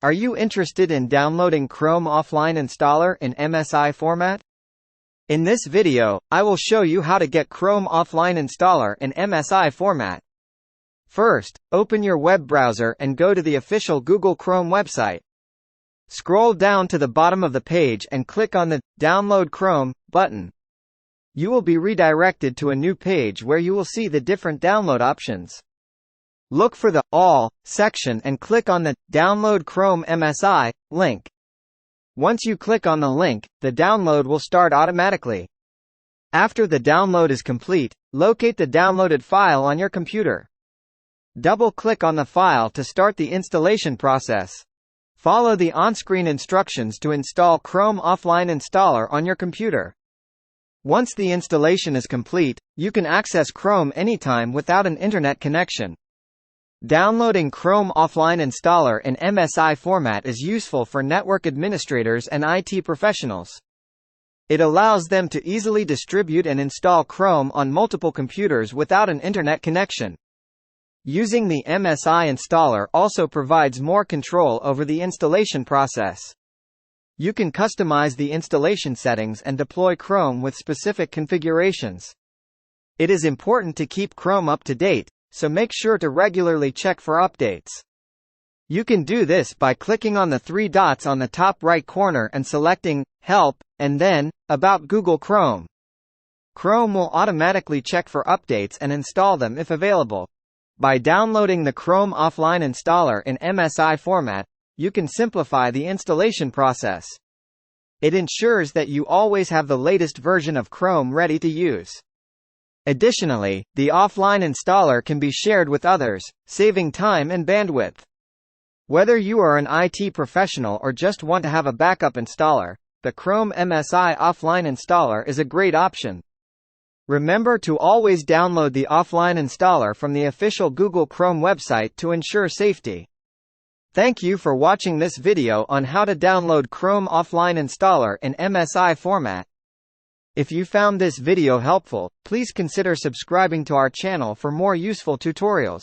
Are you interested in downloading Chrome Offline Installer in MSI format? In this video, I will show you how to get Chrome Offline Installer in MSI format. First, open your web browser and go to the official Google Chrome website. Scroll down to the bottom of the page and click on the Download Chrome button. You will be redirected to a new page where you will see the different download options. Look for the All section and click on the Download Chrome MSI link. Once you click on the link, the download will start automatically. After the download is complete, locate the downloaded file on your computer. Double-click on the file to start the installation process. Follow the on-screen instructions to install Chrome Offline Installer on your computer. Once the installation is complete, you can access Chrome anytime without an internet connection. Downloading Chrome Offline Installer in MSI format is useful for network administrators and IT professionals. It allows them to easily distribute and install Chrome on multiple computers without an internet connection. Using the MSI installer also provides more control over the installation process. You can customize the installation settings and deploy Chrome with specific configurations. It is important to keep Chrome up to date, so make sure to regularly check for updates. You can do this by clicking on the three dots on the top right corner and selecting Help, and then About Google Chrome. Chrome will automatically check for updates and install them if available. By downloading the Chrome Offline Installer in MSI format, you can simplify the installation process. It ensures that you always have the latest version of Chrome ready to use. Additionally, the offline installer can be shared with others, saving time and bandwidth. Whether you are an IT professional or just want to have a backup installer, the Chrome MSI Offline Installer is a great option. Remember to always download the offline installer from the official Google Chrome website to ensure safety. Thank you for watching this video on how to download Chrome Offline Installer in MSI format. If you found this video helpful, please consider subscribing to our channel for more useful tutorials.